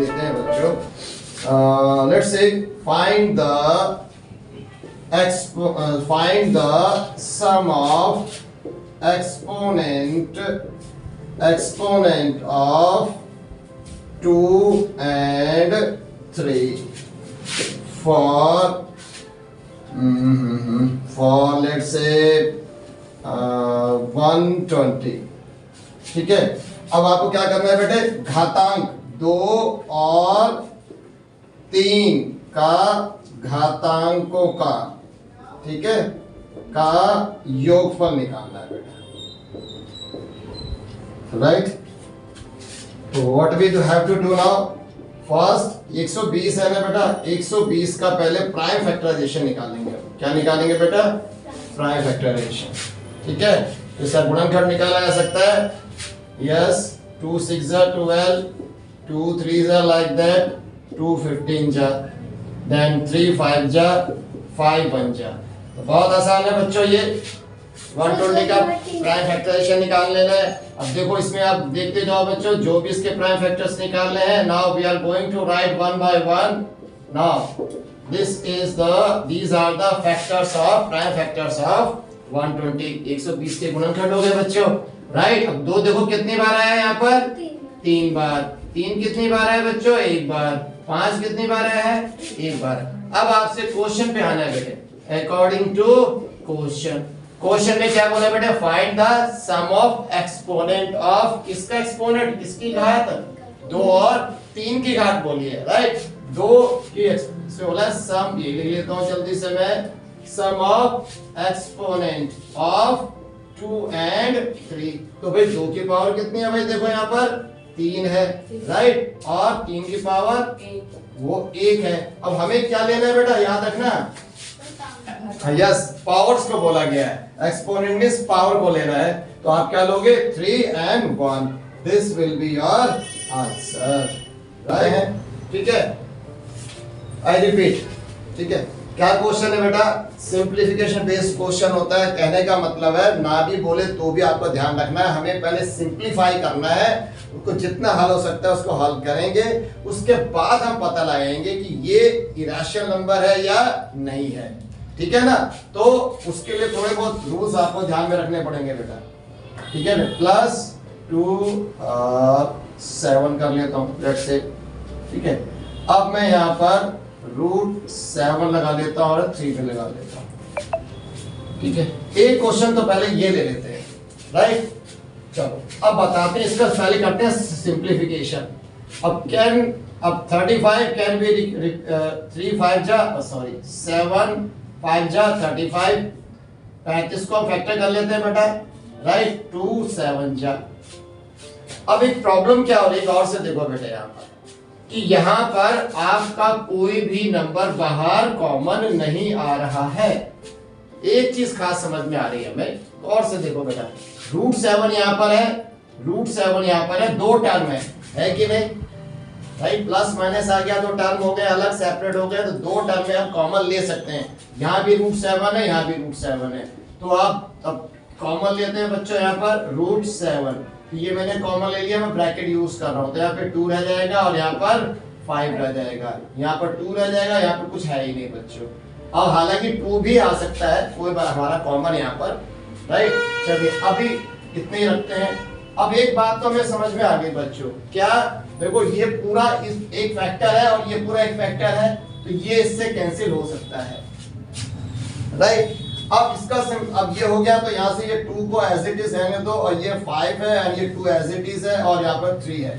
लेते हैं बच्चों. Let's say find the sum of exponent of 2 and 3 for let's say 120. ठीक है. अब आपको क्या करना है बेटे, घातांक 2 और 3 का घातांकों का, ठीक है, का योगफल निकालना है बेटा. राइट. तो what we have to do now, first 120 है ना बेटा, 120 का पहले प्राइम फैक्टराइजेशन निकालेंगे. क्या निकालेंगे बेटा, प्राइम फैक्टराइजेशन. ठीक है. तो इसका गुणनखंड निकाला जा सकता है. यस, 2 6 जा 12, 2 3 जा लाइक दैट, 2 15 जा, देन 3 5 जा, 5 1 जा. तो बहुत आसान है बच्चों, ये 120 का प्राइम फैक्टराइजेशन निकाल लेना है. अब देखो इसमें आप देखते जाओ बच्चों, जो भी इसके प्राइम फैक्टर्स निकालने हैं. Now we are going to write one by one. Now these are the factors of prime factors of 120. 120 के गुणनखंड हो गए बच्चों. राइट. अब 2 देखो कितनी बार आया है यहाँ पर, 3 बार. 3 कितनी बार आया है बच्चों, 1 बार. 5 कितनी बार आया है, 1 बार. अब आपसे क्वेश्चन पे आना है बेटे. अकॉर्डिंग टू क्वेश्चन में क्या बोला बेटे, find the sum of exponent of, किसका एक्सपोनेंट, किसकी घात, 2 और 3 की घात बोलिए. राइट. 2 की से बोला सम, ये लिख लेता हूं जल्दी से मैं, सम ऑफ एक्सपोनेंट ऑफ 2 and 3. तो भाई 2 की पावर कितनी है भाई, देखो यहाँ पर 3 है. राइट. और 3 की पावर वो 1 है. अब हमें क्या लेना है बेटा, याद रखना. यस, पावर्स को बोला गया है. एक्सपोनेंट मींस पावर को लेना है. तो आप क्या लोगे, 3 and 1. This will be your answer. Right. ठीक है. I repeat. ठीक है. क्या क्वेश्चन है बेटा, सिंप्लीफिकेशन बेस्ड क्वेश्चन होता है. कहने का मतलब है, ना भी बोले तो भी आपको ध्यान रखना है, हमें पहले सिंप्लीफाई करना है. उसको जितना हल हो सकता है उसको हल करेंगे. उसके बाद हम पता लगाएंगे कि ये इरेशनल नंबर है या नहीं है. ठीक है ना. तो उसके लिए थोड़े बहुत रूल्स आपको ध्यान में रखने पड़ेंगे बेटा. ठीक है. +2 7 कर लेता हूं लेट्स से. ठीक है. अब मैं यहाँ पर √7 लगा लेता हूं और 3 पे लगा लेता हूं. ठीक है. एक क्वेश्चन तो पहले ये ले लेते हैं. राइट. चलो अब बताते हैं, इसका पहले करते हैं सिंप्लीफिकेशन. अब 35 कैन बी 3 5 जा, सॉरी 7 5 जा 35. 35 को हम फैक्टर कर लेते हैं बेटा. राइट. 2 7 जा. अब एक प्रॉब्लम क्या हो रही है, गौर से देखो बेटा, यहाँ पर कि यहाँ पर आपका कोई भी नंबर बाहर कॉमन नहीं आ रहा है. एक चीज खास समझ में आ रही है हमें, गौर से देखो बेटा. √7 यहाँ पर है, √7 यहाँ पर है, 2 टर्म है कि नहीं. राइट. प्लस माइनस आ गया, 2 टर्म हो गए अलग, सेपरेट हो गए. तो 2 टर्म में आप कॉमन ले सकते हैं. यहाँ भी √7 है, यहाँ भी √7 है. तो आप अब कॉमन लेते हैं बच्चों यहाँ पर √7. ये मैंने कॉमन ले लिया, मैं ब्रैकेट यूज कर रहा हूँ. तो यहाँ पे 2 रह जाएगा और यहाँ पर 5 रह जाएगा. यहाँ पर 2 रह जाएगा, यहाँ पर कुछ है ही नहीं बच्चों. अब हालांकि 2 भी आ सकता है, कोई बात, हमारा कॉमन यहाँ पर. राइट. चलिए अभी इतने ही रखते हैं. अब एक बात तो हमें समझ में आ गई बच्चों, क्या, देखो ये पूरा एक फैक्टर है और ये पूरा एक फैक्टर है, तो ये इससे कैंसिल हो सकता है. राइट. अब इसका अब ये हो गया, तो यहाँ से ये 2 को एज इट इज रहने दो, और ये 5 है और ये 2 एज इट इज है, और यहाँ पर 3 है.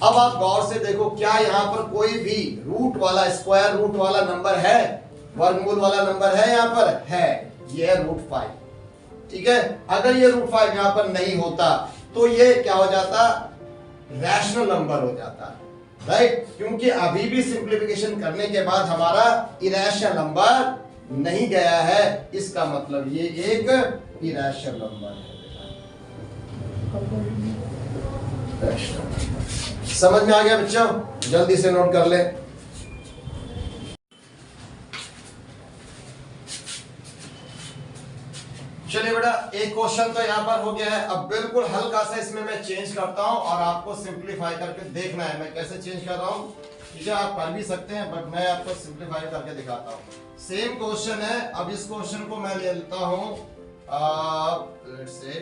अब आप गौर से देखो, क्या यहाँ पर कोई भी रूट वाला, स्क्वायर रूट वाला नंबर है, वर्गमूल वाला नंबर है यहाँ पर, है. ये है √5. ठीक है. अगर ये √5 यहाँ पर नहीं होता तो ये क्या हो जाता, रैशनल नंबर हो जाता. राइट. क्योंकि अभी भी सिंप्लीफिकेशन करने के बाद हमारा इरेशनल नंबर नहीं गया है, इसका मतलब ये एक इरेशनल नंबर है. समझ में आ गया बच्चों? जल्दी से नोट कर ले. चलिए बेटा एक क्वेश्चन तो यहाँ पर हो गया है। अब बिल्कुल हल्का सा इसमें मैं चेंज करता हूँ और आपको सिंप्लीफाई करके देखना है मैं कैसे चेंज कर रहा हूँ। ठीक है, आप कर भी सकते हैं बट मैं आपको सिंप्लीफाई करके दिखाता हूँ। सेम क्वेश्चन है। अब इस क्वेश्चन को मैं ले लेता हूँ let's say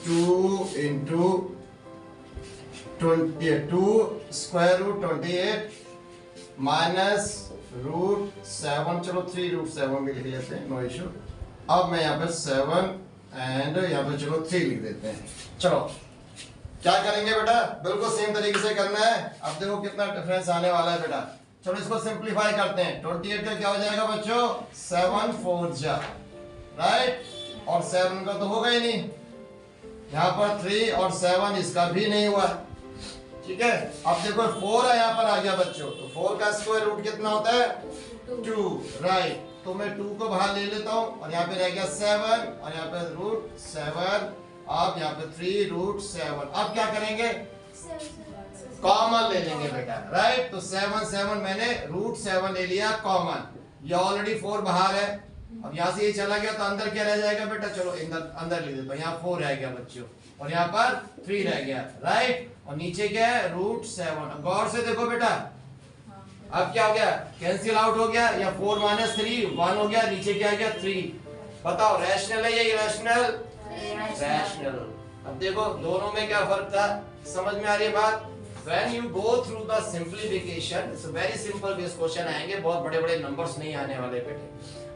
2 into 2 square root 28 minus √7, चलो 3√7 भी लिख लेते हैं, नो इशू। अब मैं यहाँ पे 7 एंड यहाँ पे चलो 3 लिख देते हैं। चलो क्या करेंगे बेटा, बिल्कुल सेम तरीके से करना है। अब देखो कितना डिफरेंस आने वाला है बेटा। चलो इसको सिंप्लीफाई करते हैं। 28 का क्या हो जाएगा बच्चों, 7 4 जा, राइट, और 7 का तो होगा ही नहीं, यहाँ पर 3 और 7 इसका भी नहीं हुआ। ठीक है, अब देखो 4 है यहाँ पर आ गया बच्चों, तो 4 का स्क्वायर रूट कितना होता है 2, राइट। तो मैं 2 को बाहर ले लेता हूँ और यहाँ पे रह गया 7 और यहाँ पे √7, अब यहाँ पे 3√7। अब क्या करेंगे, कॉमन ले लेंगे बेटा, राइट। तो 7 मैंने √7 ले लिया कॉमन, ये ऑलरेडी 4 बाहर है। अब यहाँ से ये चला गया तो अंदर क्या रह जाएगा बेटा, चलो अंदर ले देता हूँ। यहाँ 4 रह गया बच्चों और यहाँ पर 3 रह गया, राइट। और नीचे क्या है √7। गौर से देखो बेटा, अब क्या हो गया, कैंसिल आउट हो गया, या 4 - 3 1 हो गया, नीचे क्या आ गया 3। बताओ रैशनल है या इरैशनल, रैशनल। अब देखो दोनों में क्या फर्क था, समझ में आ रही है बात। When you go through the simplification, it's a very simple based question आएंगे, बहुत बड़े-बड़े नंबर्स नहीं आने वाले बेटे।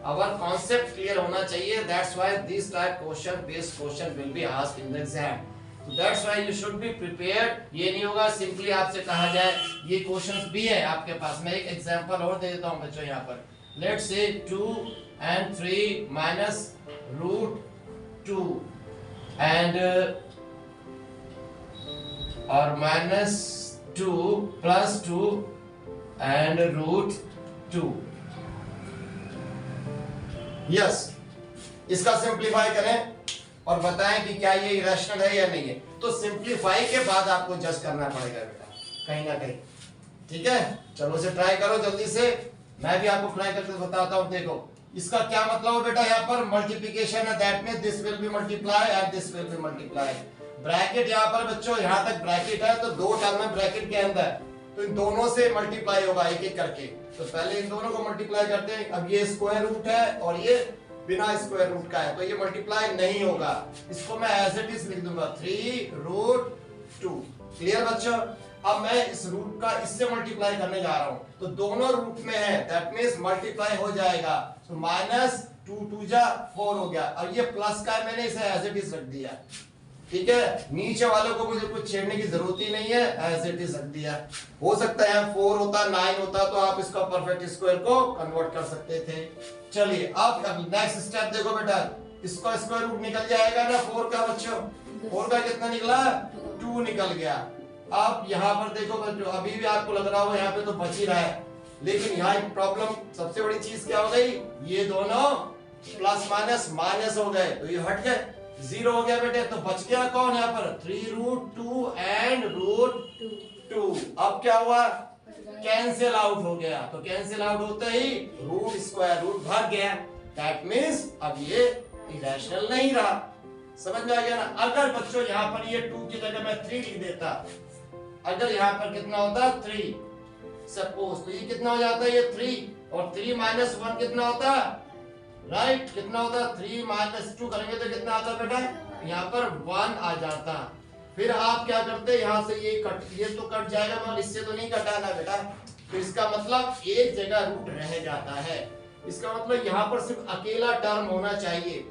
Our concept clear होना चाहिए, that's why this type based question will be asked in the exam. So that's why you should be prepared. ये नहीं होगा simply आपसे कहा जाए ये questions भी है आपके पास। मैं एक example और दे देता हूँ बच्चों यहाँ पर। Let's say 2 and 3 minus √2 and और -2 + 2 and √2। यस, इसका सिंप्लीफाई करें और बताएं कि क्या ये इरेशनल है या नहीं है। तो सिंप्लीफाई के बाद आपको जज करना पड़ेगा बेटा, कहीं ना कहीं। ठीक है, चलो इसे ट्राई करो जल्दी से, मैं भी आपको ट्राई करके बताता हूं। देखो इसका क्या मतलब है बेटा, यहाँ पर मल्टीप्लिकेशन है, that means this will be multiply and this will be multiply. Bracket यहाँ पर बच्चों, यहाँ तक ब्रैकेट है तो 2 टर्म है ब्रैकेट के अंदर, तो इन दोनों से मल्टीप्लाई होगा एक एक करके। तो पहले इन दोनों को मल्टीप्लाई करते हैं। अब ये स्क्वायर रूट है और ये बिना स्क्वायर रूट का है, तो ये मल्टीप्लाई नहीं होगा। इसको मैं एज इट इज लिख दूंगा 3√2। क्लियर बच्चों। अब मैं इस रूट का इससे मल्टीप्लाई करने जा रहा हूं, तो दोनों रूट में है, दैट मींस मल्टीप्लाई हो जाएगा। तो -2 2 जा 4 हो गया। अब ये प्लस का है, मैंने इसे एज इट इज रख दिया। ठीक है, नीचे वालों को मुझे कुछ छेड़ने की जरूरत ही नहीं है, एज इट इज रख दिया। हो सकता है 4 होता 9 होता तो आप इसका परफेक्ट स्क्वायर को कन्वर्ट कर सकते थे। चलिए अब नेक्स्ट स्टेप देखो बेटा, इसका स्क्वायर रूट निकल जाएगा ना 4 का बच्चों। 4 का कितना निकला, 2 निकल गया। अब यहाँ पर देखो बच्चों, अभी भी आपको लग रहा होगा यहाँ पे तो बच ही रहा है, लेकिन यहाँ एक प्रॉब्लम, सबसे बड़ी चीज क्या हो गई, ये दोनों प्लस माइनस हो गए, तो ये हट गए, 0 हो गया बेटे। तो बच गया कौन यहाँ पर, 3√2 एंड √2। अब क्या हुआ, कैंसिल आउट हो गया। तो कैंसिल आउट होते ही रूट स्क्वायर रूट भाग गया, दैट मींस अब ये इरेशनल नहीं रहा। समझ में आ गया ना। अगर बच्चों यहाँ पर ये 2 की जगह मैं 3 लिख देता, अगर यहाँ पर कितना होता 3 सपोज, तो ये कितना हो जाता है, ये 3 और 3 - 1 कितना होता, राइट, कितना होता 3 - 2 करेंगे तो कितना आता बेटा, यहाँ पर 1 आ जाता। फिर आप क्या करते, यहाँ से ये तो कट जाएगा, मगर इससे तो नहीं कटाना बेटा। तो इसका मतलब एक जगह रूट रह जाता है। इसका मतलब यहाँ पर सिर्फ अकेला टर्म होना चाहिए,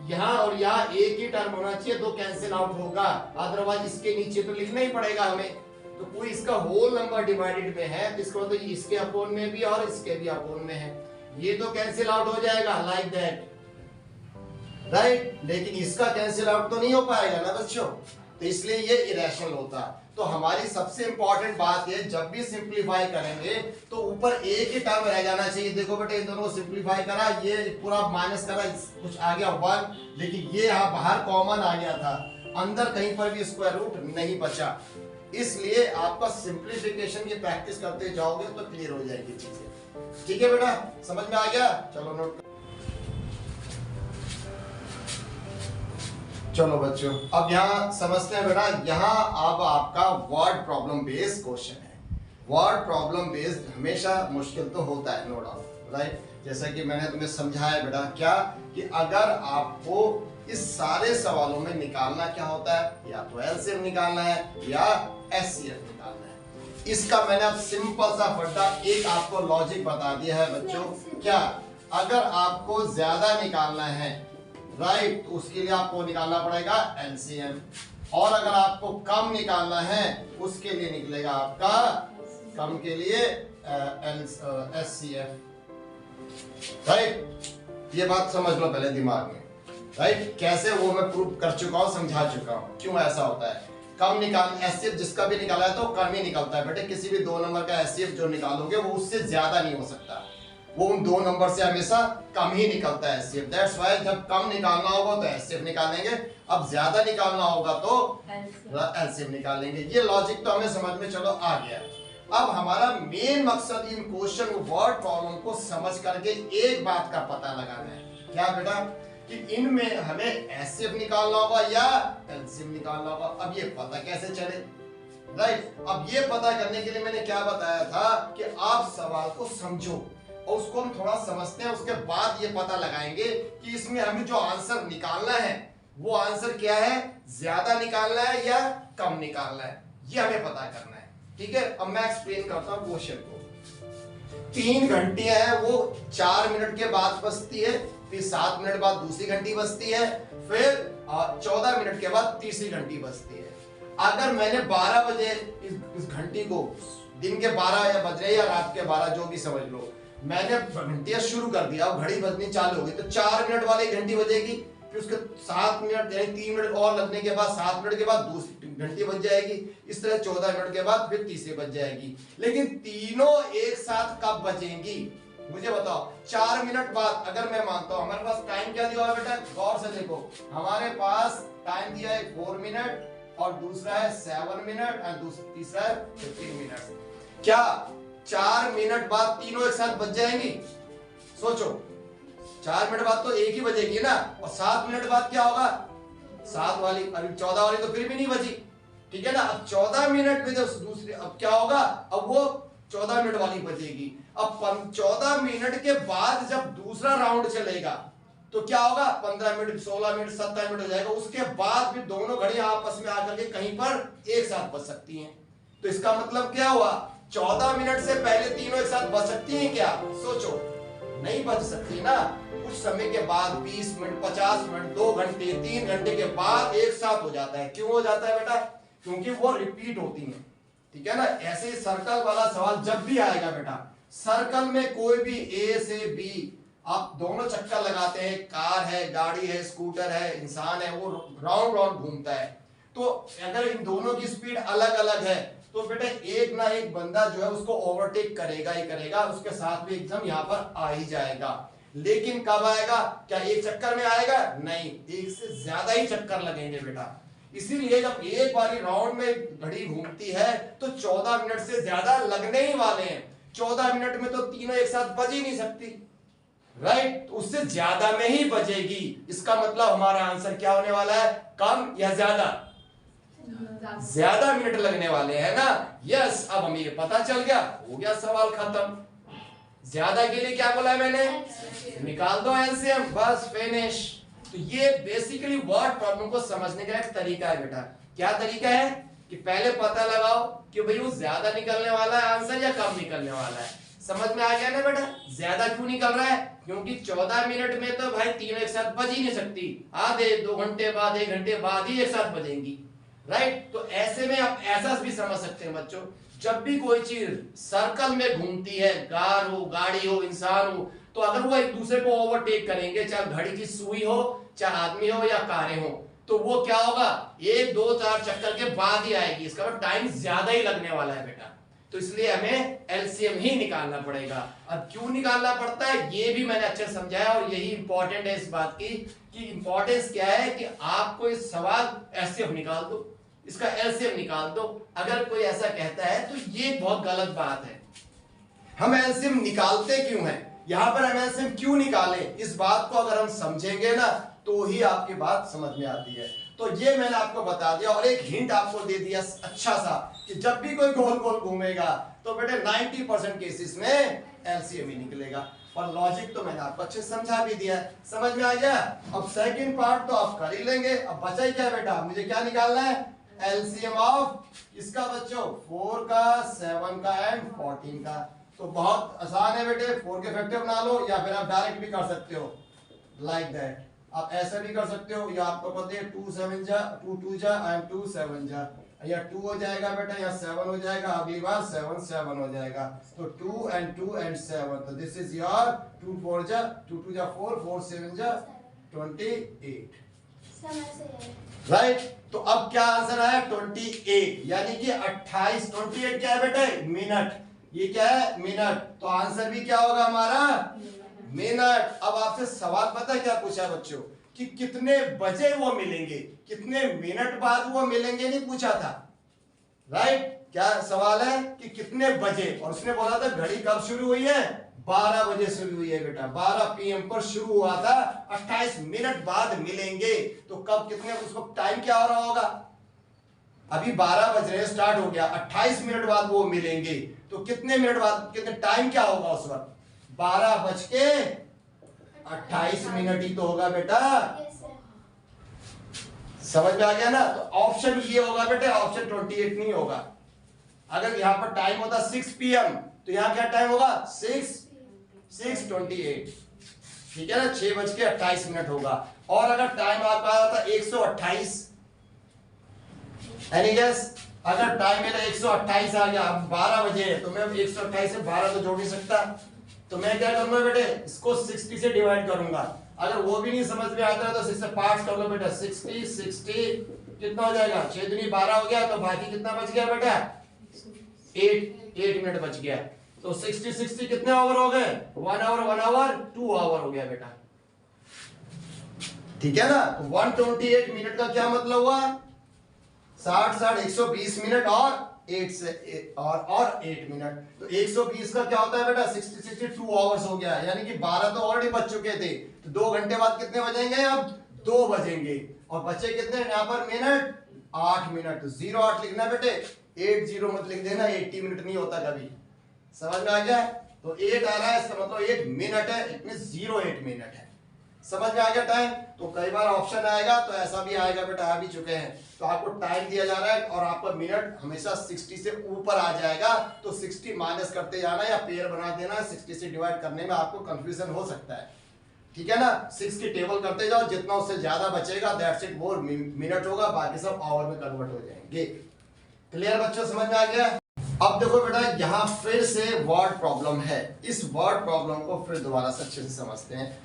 यहाँ और यहाँ एक ही टर्म होना चाहिए, दो कैंसिल आउट होगा, अदरवाइज इसके नीचे तो लिखना ही पड़ेगा हमें। तो कोई इसका होल नंबर डिवाइडेड में है, तो इसका मतलब इसके अपोन में भी और इसके भी अपोन में है, ये तो कैंसिल आउट हो जाएगा लाइक दैट, राइट। लेकिन इसका कैंसिल आउट तो नहीं हो पाएगा ना बच्चों, तो इसलिए ये इरेशनल होता। तो हमारी सबसे इंपॉर्टेंट बात है, जब भी सिंप्लीफाई करेंगे तो ऊपर एक ही टर्म रह जाना चाहिए। देखो बेटे, इन दोनों को सिंप्लीफाई करा, ये पूरा माइनस करा, कुछ आ गया 1, लेकिन ये यहाँ बाहर कॉमन आ गया था, अंदर कहीं पर भी स्क्वायर रूट नहीं बचा। इसलिए आपका सिंप्लीफिकेशन की प्रैक्टिस करते जाओगे तो क्लियर हो जाएगी चीजें। ठीक है बेटा, समझ में आ गया। चलो नोट चलो बच्चों, अब यहाँ समझते हैं बेटा। यहाँ अब आपका वर्ड प्रॉब्लम बेस्ड क्वेश्चन है। वर्ड प्रॉब्लम बेस्ड हमेशा मुश्किल तो होता है, नो डाउट, राइट। जैसा कि मैंने तुम्हें समझाया बेटा, क्या कि अगर आपको इस सारे सवालों में निकालना क्या होता है, या तो एलसीएम निकालना है या एचसीएफ निकालना है। इसका मैंने अब सिंपल सा फड्डा एक आपको लॉजिक बता दिया है बच्चों। क्या, अगर आपको ज्यादा निकालना है, राइट, तो उसके लिए आपको निकालना पड़ेगा एलसीएम, और अगर आपको कम निकालना है उसके लिए निकलेगा आपका कम के लिए एचसीएफ, राइट। ये बात समझ लो पहले दिमाग में, राइट। कैसे वो मैं प्रूव कर चुका हूं, समझा चुका हूं क्यों ऐसा होता है। कम निकाल एचसीएफ जिसका भी निकाला है तो कम ही निकलता है बेटे। किसी भी 2 नंबर का एचसीएफ जो निकालोगे वो उससे ज्यादा नहीं हो सकता, वो उन 2 नंबर से हमेशा कम ही निकलता है एचसीएफ। दैट्स व्हाई जब कम निकालना होगा तो एचसीएफ निकालेंगे, अब ज्यादा निकालना होगा तो एलसीएम निकालेंगे। ये लॉजिक तो हमें समझ में चलो आ गया। अब हमारा मेन मकसद इन क्वेश्चन वर्ड प्रॉब्लम को समझ करके एक बात का पता लगाना है। क्या बेटा, कि इनमें हमें एचसीएफ निकालना होगा या एलसीएम निकालना होगा। अब ये पता कैसे चले, राइट। अब ये पता करने के लिए मैंने क्या बताया था कि आप सवाल को समझो और उसको हम थोड़ा समझते हैं, उसके बाद ये पता लगाएंगे कि इसमें हमें जो आंसर निकालना है वो आंसर क्या है, ज्यादा निकालना है या कम निकालना है, ये हमें पता करना है। ठीक है, अब मैं एक्सप्लेन करता हूं क्वेश्चन को। 3 घंटियां हैं, वो 4 मिनट के बाद बजती है, फिर 7 मिनट बाद दूसरी घंटी बजती है, फिर 14 मिनट के बाद तीसरी घंटी बजती है। अगर मैंने 12 बजे इस घंटी को, दिन के 12 या बज रहे या रात के 12 जो भी समझ लो, मैंने घंटियां शुरू कर दिया, अब घड़ी बजनी चालू होगी तो 4 मिनट वाली घंटी बजेगी, फिर उसके 7 मिनट यानी 3 मिनट और लगने के बाद 7 मिनट के बाद दूसरी घंटी बज जाएगी, इस तरह 14 मिनट के बाद फिर तीसरी बज जाएगी। लेकिन तीनों एक साथ कब बजेंगी मुझे बताओ। 4 मिनट बाद अगर मैं मानता हूं, हमारे पास टाइम क्या दिया हुआ है बेटा, गौर से देखो, हमारे पास टाइम दिया है 4 मिनट और दूसरा है 7 मिनट और तीसरा है 15 मिनट। क्या 4 मिनट बाद तीनों एक साथ बज जाएंगी? सोचो, 4 मिनट बाद तो एक ही बजेगी ना, और 7 मिनट बाद क्या होगा, 7 वाली, अभी 14 वाली तो फिर भी नहीं बजी, ठीक है ना। अब 14 मिनट में जब दूसरी, अब क्या होगा, अब वो 14 मिनट वाली बजेगी। अब 14 मिनट के बाद जब दूसरा राउंड चलेगा तो क्या होगा, 15 मिनट, 16 मिनट, 17 मिनट हो जाएगा। उसके बाद भी दोनों घड़ियां आपस में आकर के कहीं पर एक साथ बज सकती हैं। तो इसका मतलब क्या हुआ, 14 मिनट से पहले तीनों एक साथ बज सकती हैं क्या? सोचो, नहीं बज सकती ना। कुछ समय के बाद 20 मिनट, 50 मिनट, 2 घंटे, 3 घंटे के बाद एक साथ हो जाता है। क्यों हो जाता है बेटा? क्योंकि वो रिपीट होती हैं, ठीक है ना। ऐसे सर्कल वाला सवाल जब भी आएगा बेटा, सर्कल में कोई भी ए से बी आप दोनों चक्कर लगाते हैं, कार है, गाड़ी है, स्कूटर है, इंसान है, वो राउंड राउंड घूमता है। तो अगर इन दोनों की स्पीड अलग अलग है तो बेटा एक ना एक बंदा जो है उसको ओवरटेक करेगा ही करेगा, उसके साथ भी एकदम यहाँ पर आ ही जाएगा। लेकिन कब आएगा? क्या एक चक्कर में आएगा? नहीं, एक से ज्यादा ही चक्कर लगेंगे बेटा। इसीलिए जब एक बारी राउंड में घड़ी घूमती है तो 14 मिनट से ज्यादा लगने ही वाले हैं। 14 मिनट में तो तीनों एक साथ बज ही नहीं सकती, राइट। उससे ज्यादा में ही बजेगी। इसका मतलब हमारा आंसर क्या होने वाला है, कम या ज्यादा? ज्यादा मिनट लगने वाले हैं ना। यस, अब हमें ये पता चल गया, हो गया सवाल खत्म। ज्यादा के लिए क्या बोला है मैंने, निकाल दो एलसीएम, बस फिनिश। तो ये बेसिकली वर्ड प्रॉब्लम को समझने का एक तरीका है बेटा। क्या तरीका है कि पहले पता लगाओ कि भाई वो ज्यादा निकलने वाला है आंसर या कम निकलने वाला है। समझ में आ गया ना बेटा? ज्यादा क्यों निकल रहा है? क्योंकि 14 मिनट में तो भाई तीनों एक साथ बज ही नहीं सकती, आधे 2 घंटे बाद, 1 घंटे बाद ही एक साथ बजेंगी, राइट। तो ऐसे में आप ऐसा भी समझ सकते हैं बच्चों, जब भी कोई चीज सर्कल में घूमती है, कार हो, गाड़ी हो, इंसान हो, तो अगर वो एक दूसरे को ओवरटेक करेंगे, चाहे घड़ी की सुई हो, चाहे आदमी हो या कारें हो, तो वो क्या होगा, 1 2 4 चक्कर के बाद ही आएगी। इसका मतलब टाइम ज्यादा ही लगने वाला है बेटा। तो इसलिए हमें एलसीएम ही निकालना पड़ेगा। अब क्यों निकालना पड़ता है ये भी मैंने अच्छे समझाया, और यही इंपॉर्टेंट है इस बात की कि इंपॉर्टेंस क्या है कि आपको इस सवाल एचसीएफ निकाल दो, इसका एलसीएम निकाल दो। अगर कोई ऐसा कहता है तो ये बहुत गलत बात है। हम एलसीएम निकालते क्यों हैं, यहां पर हम एलसीएम क्यों निकालें, इस बात को अगर हम समझेंगे ना तो ही आपकी बात समझ में आती है। तो ये मैंने आपको बता दिया और एक हिंट आपको दे दिया अच्छा सा कि जब भी कोई गोल गोल घूमेगा तो बेटे 90% केसेस में एलसीएम ही निकलेगा। और लॉजिक तो मैंने आपको अच्छे समझा भी दिया है, समझ में आ गया। अब सेकंड पार्ट तो आप कर ही लेंगे। अब बचा ही क्या बेटा, मुझे क्या निकालना है, एलसीएम ऑफ इसका बच्चों 4 का 7 का एंड 14 का। तो बहुत आसान है बेटे, 4 के फैक्टर बना लो या फिर आप डायरेक्ट भी कर सकते हो लाइक दैट। आप ऐसा भी कर सकते हो, या आपको पता है 2 7 जा 2 2 जा एंड 2 7 जा, या 2 हो जाएगा बेटा, या 7 हो जाएगा, अगली बार 7 7 हो जाएगा। तो 2 एंड 7, तो दिस इज योर 2 4 जा 2 2 जा 4 4 7 जा 28, राइट। तो अब क्या आंसर आया 28, यानी कि 28। 28 क्या है बेटा, मिनट, ये क्या है मिनट। तो आंसर भी क्या होगा हमारा मिनट। अब आपसे सवाल पता है क्या पूछा बच्चों, कि कितने बजे वो मिलेंगे, कितने मिनट बाद वो मिलेंगे नहीं पूछा था, राइट। क्या सवाल है कि कितने बजे, और उसने बोला था घड़ी कब शुरू हुई है, 12 बजे शुरू हुई है बेटा, 12 PM पर शुरू हुआ था, 28 मिनट बाद मिलेंगे। तो कब कितने, उस वक्त टाइम क्या हो रहा होगा, अभी 12 बज रहे स्टार्ट हो गया, 28 मिनट बाद वो मिलेंगे, तो कितने मिनट बाद, कितने टाइम क्या होगा उस वक्त, 12:28 ही तो होगा बेटा। समझ में आ गया ना। तो ऑप्शन ये होगा बेटा, ऑप्शन 28 नहीं होगा। अगर यहां पर टाइम होता 6 PM तो यहां क्या टाइम होगा 6:28, ठीक है ना, 6:28 होगा। और अगर टाइम आपका आता 128, एनी गेस, अगर टाइम मेरा 128 आ गया, 12 बजे है, तो मैं 128 से 12 तो जोड़ नहीं सकता, तो मैं क्या करूंगा बेटे, इसको 60 से डिवाइड करूंगा। अगर वो भी नहीं समझ में आता है तो 6 से 5 कर लो बेटा, 60 कितना हो जाएगा, 6 दूनी 12 हो गया, तो बाकी कितना बच गया बेटा, 8 मिनट बच गया। तो 60 कितने आवर हो गए, 1 आवर 2 आवर हो गया बेटा, ठीक है ना। 128 मिनट का क्या मतलब हुआ, 60 120 मिनट और 8 से और 8 मिनट। तो 120 का क्या होता है बेटा, 60 2 आवर्स हो गया, यानी कि 12 तो ऑलरेडी बच चुके थे, तो 2 घंटे बाद कितने बजेंगे, अब 2 बजेंगे, और बचे कितने यहाँ पर मिनट, 8 मिनट। तो 08 लिखना बेटे, 80 मत लिख देना, 80 मिनट नहीं होता कभी, समझ में आ गया। तो 8 आ रहा है, इसका मतलब 8 मिनट है, इट मींस 08 मिनट है, समझ में आ गया टाइम। तो कई बार ऑप्शन आएगा तो ऐसा भी आएगा बेटा, आ भी चुके हैं, तो आपको टाइम दिया जा रहा है और आपका मिनट हमेशा 60 से ऊपर आ जाएगा, तो 60 माइनस करते जाना या पेयर बना देना, 60 से डिवाइड करने में आपको कंफ्यूजन हो सकता है, ठीक है ना। 6 की टेबल करते जाओ, जितना उससे ज्यादा बचेगा दैट्स इट, मोर मिनट होगा, बाकी सब आवर में कन्वर्ट हो जाएंगे। क्लियर बच्चों, समझ में आ गया। अब देखो बेटा, यहां फिर से वर्ड प्रॉब्लम है, इस वर्ड प्रॉब्लम को फिर दोबारा से अच्छे से समझते हैं।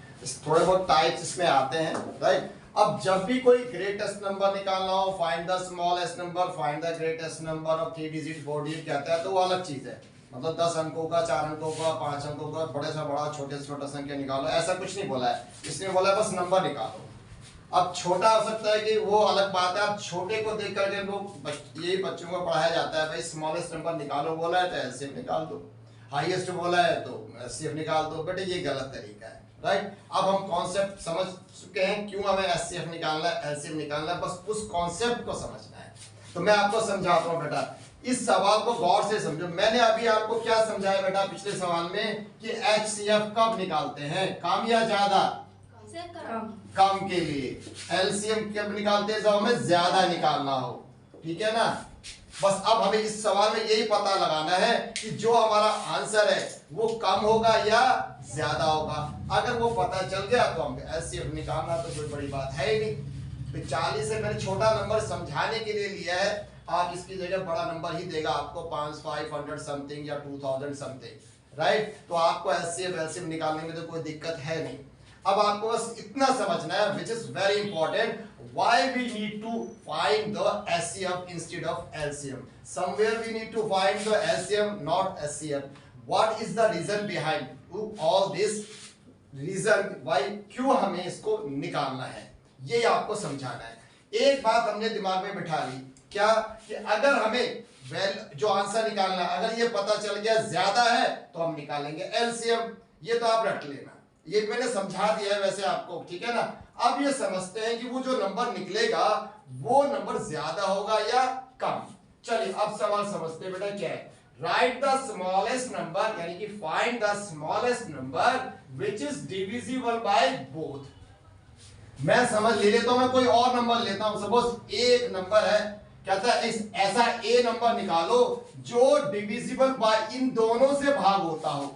थोड़े बहुत टाइप्स इसमें आते हैं, राइट। अब जब भी कोई ग्रेटेस्ट नंबर निकालना हो, find the smallest number, find the greatest number of 3 digit 4 digit कहता है, तो वो अलग चीज है। मतलब 10 अंकों का, 4 अंकों का, 5 अंकों का, बड़े से बड़ा, छोटे से छोटा संख्या निकालो, ऐसा कुछ नहीं बोला है। इसने बोला है बस नंबर निकालो। अब छोटा हो सकता है कि वो अलग बात है, अब छोटे को देख करके लोग यही बच्चों को पढ़ाया जाता है, भाई स्मॉलेस्ट नंबर निकालो बोला है तो एलसीएम निकाल दो, हाईएस्ट बोला है तो एचसीएफ निकाल दो, बेटे ये गलत तरीका है, राइट। अब हम कॉन्सेप्ट समझ चुके हैं, क्यों हमें एचसीएफ निकालना है, एलसीएम निकालना है, बस उस कॉन्सेप्ट को समझना है। तो मैं आपको समझाता हूँ बेटा, इस सवाल को गौर से समझो। मैंने अभी आपको क्या समझाया बेटा पिछले सवाल में, कि एचसीएफ कब निकालते हैं, कम या ज्यादा, कम के लिए। एलसीएम कब निकालते हैं, जब हमें ज्यादा निकालना हो, ठीक है ना। बस अब हमें इस सवाल में यही पता लगाना है कि जो हमारा आंसर है वो कम होगा या ज्यादा होगा। अगर वो पता चल गया तो हम एलसीएम निकालना तो कोई बड़ी बात है ही नहीं। तो 40 से मैंने छोटा नंबर समझाने के लिए लिया है, आप इसकी जगह बड़ा नंबर ही देगा आपको, 500 समथिंग या 2000 समथिंग, राइट। तो आपको एलसीएम निकालने में तो कोई दिक्कत है नहीं। अब आपको बस इतना समझना है, which is very important, why we need to find the HCF instead of LCM. Somewhere we need to find the LCM, not HCF. What is the reason behind all this reason? Why, क्यों हमें इसको निकालना है, ये आपको समझाना है। एक बात हमने दिमाग में बिठा ली, क्या, कि अगर हमें जो आंसर निकालना है, अगर ये पता चल गया ज्यादा है तो हम निकालेंगे एलसीएम, ये तो आप रट लेना, ये मैंने समझा दिया है वैसे आपको, ठीक है ना। अब ये समझते हैं कि वो जो नंबर निकलेगा वो नंबर ज्यादा होगा या कम। चलिए अब सवाल समझते हैं बेटा क्या है। राइट द स्मॉलेस्ट नंबर, यानी कि find the smallest number which is divisible by both. मैं समझ ले लेता हूं, मैं कोई और नंबर लेता हूं। सपोज एक नंबर है, कहता है इस ऐसा ए नंबर निकालो जो डिविजिबल बाय इन दोनों से भाग होता हो।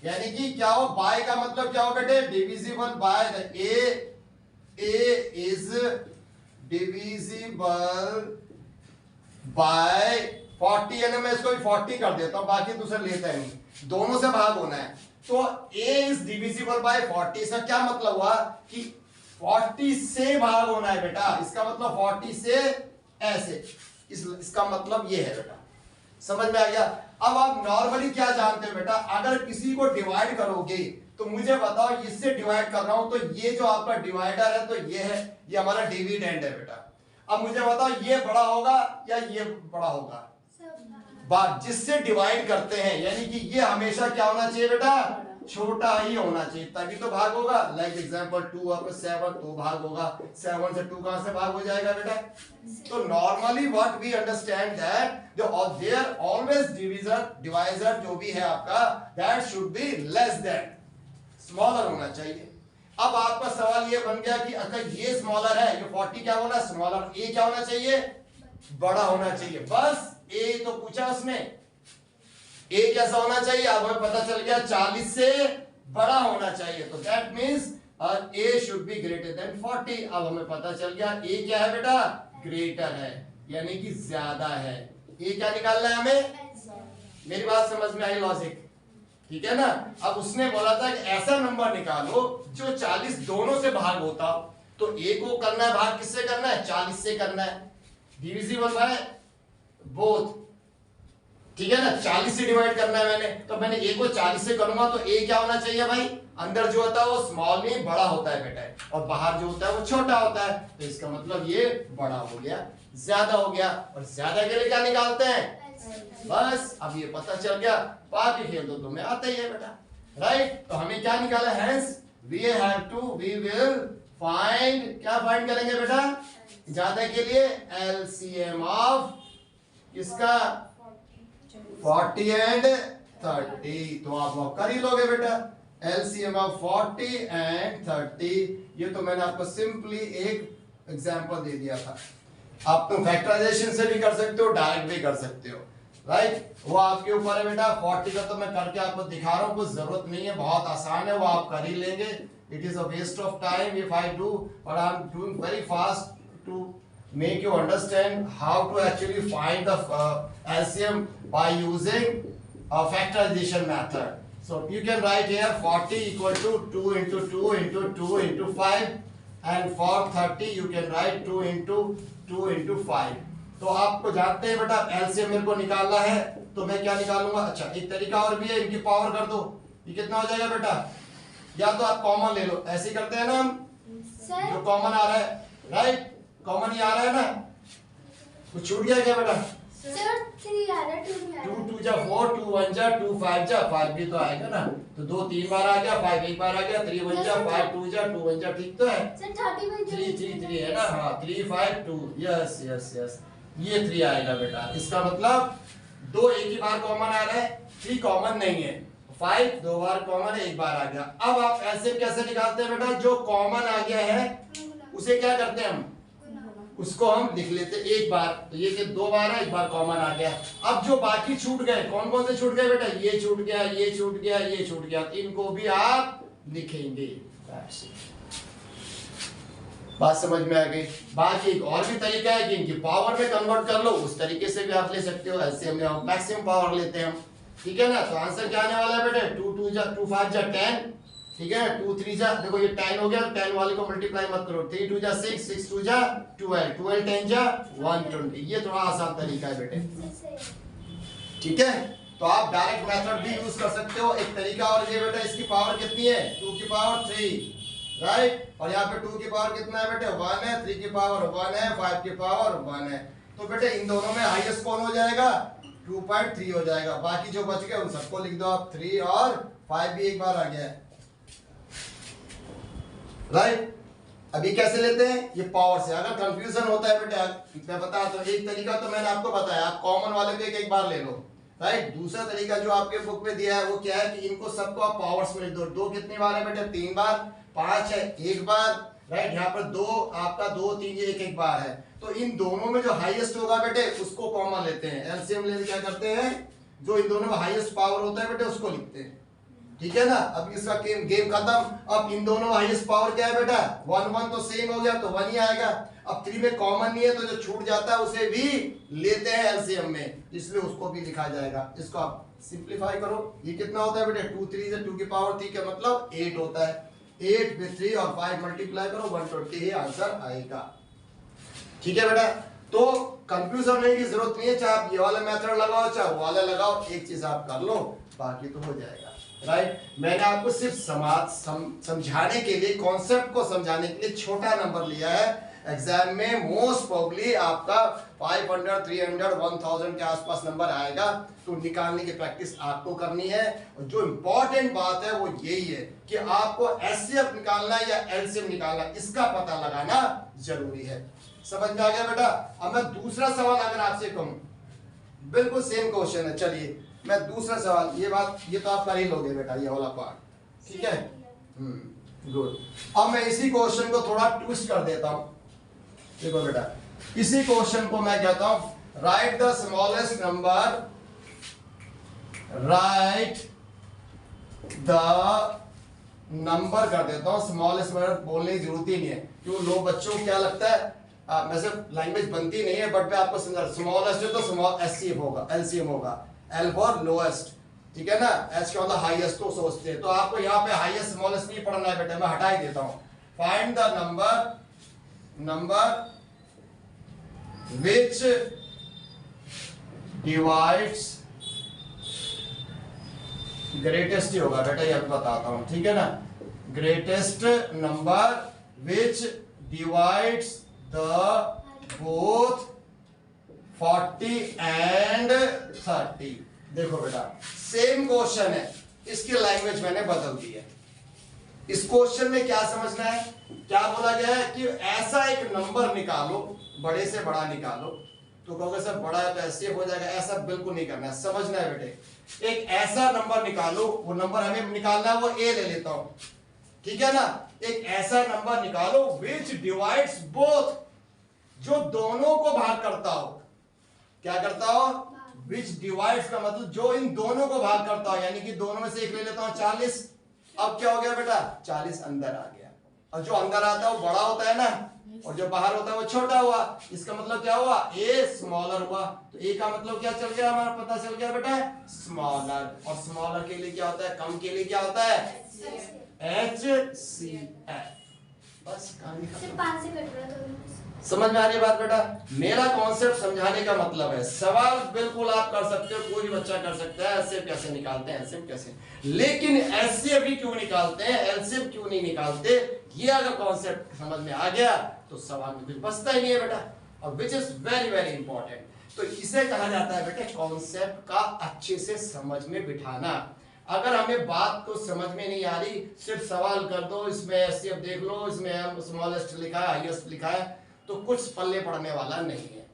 यानी कि क्या हो, बाय का मतलब क्या हो बेटे, divisible by the A is divisible by 40 है ना, मैं इसको भी 40 कर देता हूं, बाकी दूसरा लेता है नहीं, दोनों से भाग होना है। तो a इज डिविजिबल बाय 40, इसका क्या मतलब हुआ कि 40 से भाग होना है बेटा। इसका मतलब 40 से ऐसे, इसका मतलब ये है बेटा, समझ में आ गया। अब आप नॉर्मली क्या जानते हो बेटा, अगर किसी को डिवाइड करोगे तो मुझे बताओ इससे डिवाइड कर रहा हूं तो ये जो आपका डिवाइडर है तो ये है, ये हमारा डिविडेंड है बेटा। अब मुझे बताओ ये बड़ा होगा या ये बड़ा होगा, बात जिससे डिवाइड करते हैं, यानी कि ये हमेशा क्या होना चाहिए बेटा, छोटा ही होना चाहिए, तभी तो भाग होगा। लाइक एग्जांपल 2 और 7 तो भाग होगा, 7 से 2 कहां से भाग हो जाएगा बेटा। तो normally what we understand that जो देयर ऑलवेज डिवाइजर जो भी है आपका, that should be less than, smaller होना चाहिए। अब आपका सवाल ये बन गया कि अगर ये स्मॉलर है, ये 40 क्या होना स्मॉलर, ए क्या होना चाहिए, बड़ा होना चाहिए। बस ए तो पूछा उसने, ए कैसा होना चाहिए, अब हमें पता चल गया 40 से बड़ा होना चाहिए, तो that means A should be greater than 40। अब हमें पता चल गया ए क्या है बेटा, ग्रेटर है, यानी कि ज्यादा है। ए क्या निकालना है हमें, मेरी बात समझ में आई, लॉजिक ठीक है ना। अब उसने बोला था कि ऐसा नंबर निकालो जो 40 दोनों से भाग होता, तो ए को करना है भाग, किससे करना है, 40 से करना है, डिविजिबल बाय बोथ, ठीक है ना। 40 से डिवाइड करना है मैंने, तो मैंने ए को 40 से करूंगा तो ए क्या होना चाहिए भाई, अंदर जो होता है वो स्मॉल में बड़ा होता है बेटा, और बाहर जो होता है वो छोटा होता है, तो इसका मतलब ये बड़ा हो गया, ज्यादा हो गया। और ज्यादा के लिए क्या निकालते हैं, बस अब ये पता चल गया, बाकी खेल तो तुम्हें आता ही है बेटा, राइट। तो हमें क्या निकाला, हेंस वी विल फाइंड, क्या फाइंड करेंगे बेटा, ज्यादा के लिए एलसीएम ऑफ किसका, 40 एंड 30, तो आप वो कर ही लोगे बेटा, एलसीएम ऑफ 40 एंड 30। ये तो मैंने आपको सिंपली एक एग्जांपल दे दिया था। आप तुम फैक्टराइजेशन से भी कर सकते हो, डायरेक्ट भी कर सकते हो, राइट, वो आपके ऊपर है बेटा। 40 का तो मैं करके आपको दिखा रहा हूँ, कुछ जरूरत नहीं है, बहुत आसान है, वो आप कर ही लेंगे। It is a waste of time if I do, but I am doing very fast to make you understand how to actually find the LCM by using a factorization method. So you can write here 40 equal to 2 into 2 into 2 into 5, and for 30 you can write 2 into 2 into 5. तो आपको जानते हैं बेटा LCM मेरे को निकालना है, तो मैं क्या निकालूंगा, अच्छा एक तरीका और भी है, इनकी पावर कर दो, ये कितना हो जाएगा बेटा, या तो आप कॉमन ले लो, ऐसे करते हैं ना हम, जो कॉमन आ रहा है, राइट, कॉमन ही आ रहा है ना, कुछ छूट गया क्या बेटा, सर 3 आ रहा है, 2 नहीं आ रहा। 2 2 जा 4, 2 1 जा 2 5 जा 5 भी तो आएगा ना, तो 2 3 बार आ गया, 5 एक बार आ गया, 3 1 जा 5 2 जा 2 1 जा, ठीक तो है सर 30 में 3 3 3 है ना, हाँ 3 5 2, यस यस यस, ये 3 आएगा बेटा। इसका मतलब 2 एक ही बार कॉमन आ रहा है, 3 कॉमन नहीं है, 5 2 बार कॉमन है, एक बार आ गया। अब आप ऐसे कैसे निकालते हैं बेटा, जो कॉमन आ गया है उसे क्या करते हैं हम, उसको हम लिख लेते एक बार, तो ये कि 2 बार है, एक बार कॉमन आ गया। अब जो बाकी छूट गए, कौन कौन से छूट गए बेटा, ये छूट गया, ये छूट गया, ये छूट गया, तो इनको भी आप लिखेंगे। बात समझ में आ गई। बाकी एक और भी तरीका है कि इनकी पावर में कन्वर्ट कर लो, उस तरीके से भी आप ले सकते हो, ऐसे हम मैक्सिमम पावर लेते हैं हम, ठीक है ना। तो आंसर क्या आने वाला है बेटे, 2 2 जा 2 5 जा 10, ठीक है, 2 3 जा, देखो ये 10 हो गया, 10 वाले को मल्टीप्लाई मत करो, 3 2 जा 6 6 2 जा 12 12 10 जा 120। ये थोड़ा आसान तरीका है बेटे, ठीक है। तो आप डायरेक्ट मेथड भी यूज कर सकते हो। एक तरीका और ये बेटा, इसकी पावर कितनी है, 2 की पावर 3, राइट, और यहाँ पे 2 की पावर कितना है बेटे, 1 है, 3 की पावर 1 है, 5 की पावर 1 है। तो बेटे इन दोनों में हाईएस्ट कौन हो जाएगा, 2.3 हो जाएगा। बाकी जो बच गए उन सबको लिख दो आप, 3 और 5 भी एक बार आ गया है, राइट। अभी कैसे लेते हैं, ये पावर से। अगर कंफ्यूजन होता है बेटा, मैं बता तो एक तरीका तो मैंने आपको बताया, आप कॉमन वाले पे एक बार ले लो, राइट। दूसरा तरीका जो आपके बुक में दिया है वो क्या है कि इनको सबको आप पावर्स में लिख दो। 2 कितनी बार है बेटा, 3 बार, 5 है 1 बार, राइट। यहाँ पर 2 आपका 2 3 ये 1 बार है। तो इन दोनों में जो हाईएस्ट होगा बेटे उसको कॉमन लेते हैं, एलसीएम लेके क्या करते हैं, जो इन दोनों में हाईएस्ट पावर होता है बेटे उसको लिखते हैं, ठीक है ना। अब इसका गेम खत्म। अब इन दोनों हाईएस्ट पावर क्या है बेटा, 1 1 तो सेम हो गया तो 1 ही आएगा। अब 3 में कॉमन नहीं है तो जो छूट जाता है उसे भी लेते हैं एलसीएम में, इसलिए उसको भी लिखा जाएगा। इसको आप सिंपलीफाई करो, ये कितना होता है बेटा, 2 3 से 2 की पावर 3 का मतलब 8 होता है। 8 में 3 और 5 मल्टीप्लाई करो 120 ही आंसर आएगा, ठीक है बेटा। तो कंफ्यूजन होने की जरूरत नहीं है, चाहे आप ये वाला मेथड लगाओ चाहे वो वाला लगाओ, एक चीज आप कर लो बाकी तो हो जाएगा, राइट। मैंने आपको सिर्फ समझाने के लिए, कॉन्सेप्ट को समझाने के लिए छोटा नंबर लिया है। एग्जाम में मोस्ट प्रोबेबली आपका 500 300 1000 के आसपास नंबर आएगा, तो निकालने की प्रैक्टिस आपको करनी है। और जो इंपॉर्टेंट बात है वो यही है कि आपको एचसीएफ निकालना या एलसीएम निकालना, इसका पता लगाना जरूरी है। समझ में आ गया बेटा। अब मैं दूसरा सवाल अगर आपसे कहूं, बिल्कुल सेम क्वेश्चन है, चलिए मैं दूसरा सवाल, ये तो आप कर ही लोगे बेटा, ये वाला पार्ट, ठीक है, गुड। अब मैं इसी क्वेश्चन को थोड़ा ट्विस्ट कर देता हूं। देखो बेटा, इसी क्वेश्चन को मैं कहता हूं right the smallest number, right the number कर देता हूं। स्मॉलेस्ट नंबर बोलने की जरूरत ही नहीं है, क्यों लोग बच्चों को क्या लगता है, वैसे लैंग्वेज बनती नहीं है बट मैं आपको समझा, स्मॉलेस्ट तो स्मॉल एचसीएफ होगा, एलसीएम होगा, एल फॉर लोएस्ट, ठीक है ना, एच क्या होता है हाईएस्ट तो सोचते हैं। तो आपको यहाँ पे हाईएस्ट स्मॉलेस्ट नहीं पढ़ना है बेटा, मैं हटा ही देता हूं। Find the number which divides, greatest ही होगा बेटा, ये आपको बताता हूं, ठीक है ना। Greatest number which divides the both 40 and 30। देखो बेटा सेम क्वेश्चन है, इसकी लैंग्वेज मैंने बदल दी है। इस क्वेश्चन में क्या समझना है, क्या बोला गया है कि ऐसा एक नंबर निकालो, बड़े से बड़ा निकालो। तो कहोगे सर बड़ा है तो ऐसे हो जाएगा, ऐसा बिल्कुल नहीं करना है, समझना है बेटे। एक ऐसा नंबर निकालो, वो नंबर हमें निकालना है, वो ए ले लेता हूं, ठीक है ना। एक ऐसा नंबर निकालो विच डिवाइड्स बोथ, जो दोनों को भाग करता हो। क्या करता हो, विच डिवाइड्स का मतलब जो इन दोनों को भाग करता हो, यानी कि दोनों में से एक ले लेता हूं 40। अब क्या हो गया बेटा, 40 अंदर आ गया, और जो अंदर आता है वो बड़ा होता है ना, और जो बाहर होता है वो छोटा हुआ। इसका मतलब क्या हुआ, ए स्मॉलर हुआ। तो ए का मतलब क्या चल गया, हमारा पता चल गया बेटा, स्मॉलर। और स्मॉलर के लिए क्या होता है, कम के लिए क्या होता है, HCF। बस कहानी खत्म। समझ में आ रही बात बेटा। मेरा कॉन्सेप्ट समझाने का मतलब है, सवाल बिल्कुल आप कर सकते हो, कोई बच्चा कर सकता है, एचसीएफ कैसे निकालते हैं, एलसीएम कैसे, लेकिन एचसीएफ ही क्यों निकालते हैं, एलसीएम क्यों नहीं निकालते, ये अगर कॉन्सेप्ट समझ में आ गया तो सवाल में कुछ बचता ही नहीं है बेटा, और which is very very important. तो इसे कहा जाता है बेटे कॉन्सेप्ट का अच्छे से समझ में बिठाना। अगर हमें बात को समझ में नहीं आ रही, सिर्फ सवाल कर दो, इसमें एचसीएफ देख लो, इसमें स्मॉलेस्ट लिखा है, हाईएस्ट लिखा है, तो कुछ पल्ले पड़ने वाला नहीं है।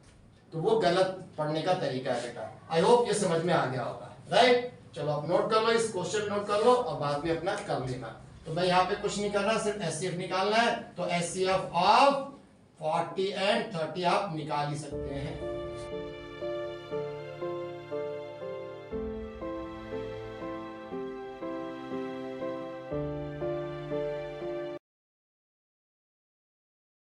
तो वो गलत पढ़ने का तरीका है बेटा। आई होप ये समझ में आ गया होगा, राइट। चलो आप नोट कर लो, इस क्वेश्चन नोट कर लो और बाद में अपना कर लेना। तो मैं यहाँ पे कुछ नहीं कर रहा, सिर्फ एचसीएफ निकालना है। तो एचसीएफ ऑफ 40 and 30 आप निकाल ही सकते हैं।